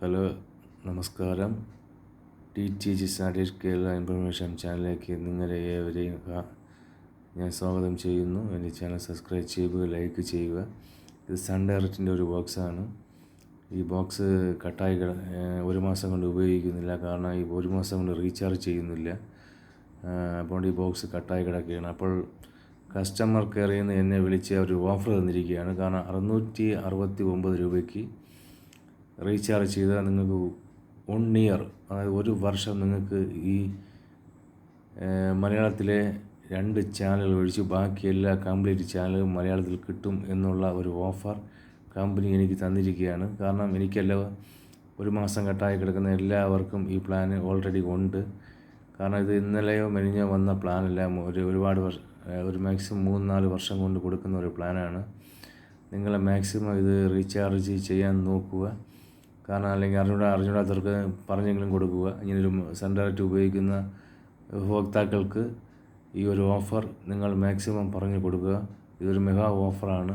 Hello, നമസ്കാരം. TTG satellite Kerala information ചാനലിലേക്ക് നിങ്ങളെ ഏവരെയും ഞാൻ സ്വാഗതം ചെയ്യുന്നു. എൻ്റെ ചാനൽ സബ്സ്ക്രൈബ് ചെയ്യുക, ലൈക്ക് ചെയ്യുക. ഇത് സൺ ഡയറക്റ്റിൻ്റെ ഒരു ബോക്സാണ്. ഈ ബോക്സ് കട്ടായി ഒരു മാസം കൊണ്ട് ഉപയോഗിക്കുന്നില്ല. കാരണം ഈ ഒരു മാസം കൊണ്ട് റീചാർജ് ചെയ്യുന്നില്ല. അപ്പോൾ ഈ ബോക്സ് കട്ടായി കിടക്കുകയാണ്. അപ്പോൾ കസ്റ്റമർ കെയറിൽ നിന്ന് എന്നെ വിളിച്ച് ഒരു ഓഫർ തന്നിരിക്കുകയാണ്. കാരണം 669 രൂപയ്ക്ക് റീചാർജ് ചെയ്താൽ നിങ്ങൾക്ക് 1 ഇയർ, അതായത് ഒരു വർഷം നിങ്ങൾക്ക് ഈ മലയാളത്തിലെ 2 ചാനലുകൾ ഒഴിച്ച് ബാക്കി എല്ലാ കംപ്ലീറ്റ് ചാനലുകളും മലയാളത്തിൽ കിട്ടും എന്നുള്ള ഒരു ഓഫർ കമ്പനി എനിക്ക് തന്നിരിക്കുകയാണ്. കാരണം എനിക്കെല്ലാം ഒരു മാസം കട്ടായി കിടക്കുന്ന എല്ലാവർക്കും ഈ പ്ലാൻ ഓൾറെഡി ഉണ്ട്. കാരണം ഇത് ഇന്നലെയോ മെനിഞ്ഞോ വന്ന പ്ലാനല്ല. ഒരുപാട് ഒരു മാക്സിമം 3-4 വർഷം കൊണ്ട് കൊടുക്കുന്ന ഒരു പ്ലാനാണ്. നിങ്ങൾ മാക്സിമം ഇത് റീചാർജ് ചെയ്യാൻ നോക്കുക. കാരണം അല്ലെങ്കിൽ അറിഞ്ഞൂടാത്തവർക്ക് പറഞ്ഞെങ്കിലും കൊടുക്കുക. ഇങ്ങനൊരു സൺ ഡയറക്റ്റ് ഉപയോഗിക്കുന്ന ഉപഭോക്താക്കൾക്ക് ഈ ഒരു ഓഫർ നിങ്ങൾ മാക്സിമം പറഞ്ഞു കൊടുക്കുക. ഇതൊരു മെഗാ ഓഫറാണ്.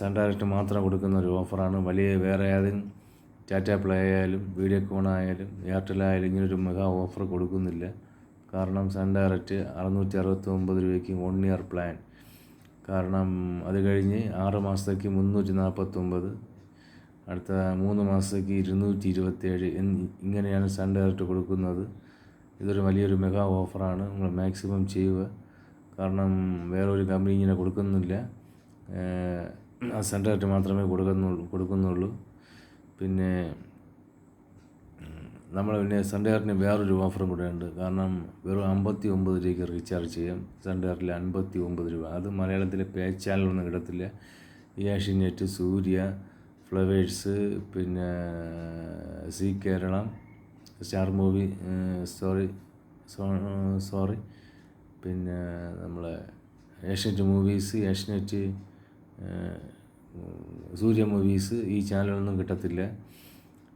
സൺ ഡയറക്റ്റ് മാത്രം കൊടുക്കുന്ന ഒരു ഓഫറാണ്. വേറെ ഏതെങ്കിലും ടാറ്റ പ്ലേ ആയാലും വീഡിയോകോൺ ആയാലും എയർടെൽ ആയാലും ഇങ്ങനൊരു മെഗാ ഓഫർ കൊടുക്കുന്നില്ല. കാരണം സൺ ഡയറക്റ്റ് 669 രൂപയ്ക്ക് 1 ഇയർ പ്ലാൻ. കാരണം അത് കഴിഞ്ഞ് 6 മാസത്തേക്ക് 349, അടുത്ത 3 മാസത്തേക്ക് 227 ഇങ്ങനെയാണ് സൺ ഡയറക്റ്റ് കൊടുക്കുന്നത്. ഇതൊരു വലിയൊരു മെഗാ ഓഫറാണ്. നിങ്ങൾ മാക്സിമം ചെയ്യുക. കാരണം വേറൊരു കമ്പനി ഇങ്ങനെ കൊടുക്കുന്നില്ല. സൺ ഡയറക്റ്റ് മാത്രമേ കൊടുക്കുന്നുള്ളൂ. പിന്നെ സൺ ഡയറക്റ്റിന് വേറൊരു ഓഫറും കൂടെ ഉണ്ട്. കാരണം വെറും 59 രൂപയ്ക്ക് റീചാർജ് ചെയ്യാം. സൺ ഡയറക്റ്റിൽ 59 രൂപ. അത് മലയാളത്തിലെ പേ ചാനലൊന്നും കിട്ടത്തില്ല. ഏഷ്യാനെറ്റ്, സൂര്യ, ഫ്ലവേഴ്സ്, പിന്നെ Zee Keralam, Star movie, sorry പിന്നെ നമ്മളെ ഏഷ്യാനെറ്റ് മൂവീസ്, ഏഷ്യാനെറ്റ്, സൂര്യ മൂവീസ്, ഈ ചാനലൊന്നും കിട്ടത്തില്ല.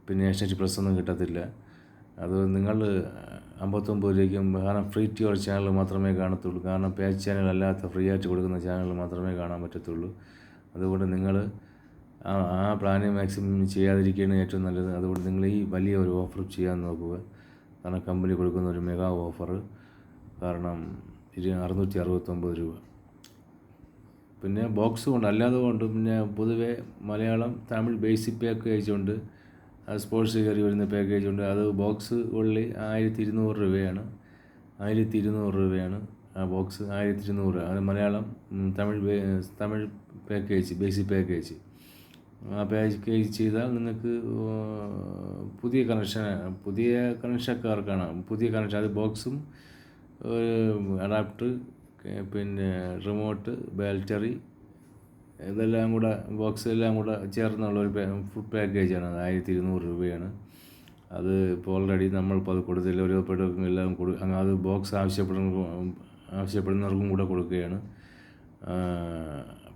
പിന്നെ ഏഷ്യാനെറ്റ് പ്ലസ് ഒന്നും കിട്ടത്തില്ല. അത് നിങ്ങൾ 59 രൂപയ്ക്കും, കാരണം ഫ്രീ ടു യുവർ ചാനൽ മാത്രമേ കാണത്തുള്ളൂ. കാരണം പേ ചാനൽ അല്ലാത്ത ഫ്രീ ആയിട്ട് കൊടുക്കുന്ന ചാനൽ മാത്രമേ കാണാൻ പറ്റത്തുള്ളൂ. അതുകൊണ്ട് നിങ്ങൾ ആ പ്ലാന് മാക്സിമം ചെയ്യാതിരിക്കുകയാണ് ഏറ്റവും നല്ലത്. അതുകൊണ്ട് നിങ്ങൾ ഈ വലിയ ഒരു ഓഫർ ചെയ്യാൻ നോക്കുക. കാരണം കമ്പനി കൊടുക്കുന്ന ഒരു മെഗാ ഓഫർ. കാരണം 669 രൂപ. പിന്നെ ബോക്സ് കൊണ്ട് അല്ലാതെ കൊണ്ട് പിന്നെ പൊതുവെ മലയാളം, തമിഴ് ബേസിക് പാക്കേജ് ഉണ്ട്. സ്പോർട്സ് കയറി വരുന്ന പാക്കേജ് ഉണ്ട്. അത് ബോക്സ് ഉള്ളി 1200 രൂപയാണ്. 1200 രൂപയാണ് ആ ബോക്സ്. 1200. അത് Malayalam, Tamil package, basic package. ആ പാക്കേജ് ചെയ്താൽ നിങ്ങൾക്ക് പുതിയ കണക്ഷക്കാർക്കാണ് പുതിയ കണക്ഷൻ. അത് ബോക്സും അഡാപ്റ്റർ, പിന്നെ റിമോട്ട്, ബാറ്ററി, ഇതെല്ലാം കൂടെ ബോക്സ് എല്ലാം കൂടെ ചേർന്നുള്ളൊരു ഫുൾ പാക്കേജാണ്. അത് 1200 രൂപയാണ്. അത് ഇപ്പോൾ ഓൾറെഡി നമ്മളിപ്പോൾ അത് കൊടുത്തില്ല. ഒരുപാട് എല്ലാം അത് ബോക്സ് ആവശ്യപ്പെടുന്നവർക്കും കൂടെ കൊടുക്കുകയാണ്.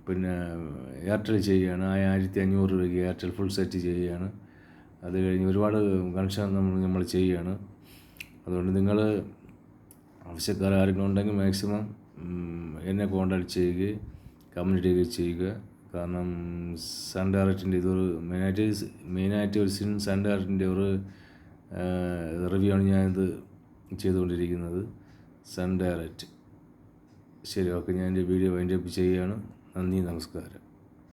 പിന്നെ എയർടെൽ ചെയ്യുകയാണ്. 1500 രൂപയ്ക്ക് എയർടെൽ ഫുൾ സെറ്റ് ചെയ്യുകയാണ്. അത് കഴിഞ്ഞ് ഒരുപാട് കണക്ഷൻ നമ്മൾ ചെയ്യുകയാണ്. അതുകൊണ്ട് നിങ്ങൾ ആവശ്യക്കാർ ആരെങ്കിലും ഉണ്ടെങ്കിൽ മാക്സിമം എന്നെ കോൺടാക്ട് ചെയ്യുകയും കമ്മ്യൂണിറ്റി ചെയ്യുക. കാരണം സൺ ഡയറക്റ്റിൻ്റെ ഇതൊരു മെയിനായിട്ട് ഒരു സൺ ഡയറക്റ്റിൻ്റെ ഒരു റിവ്യൂ ആണ് ഞാനിത് ചെയ്തുകൊണ്ടിരിക്കുന്നത്. Sun Direct. ശരി, ഓക്കെ. ഞാൻ എൻ്റെ വീഡിയോ വൈൻഡ് അപ്പ് ചെയ്യുകയാണ്. നന്ദി, നമസ്കാരം.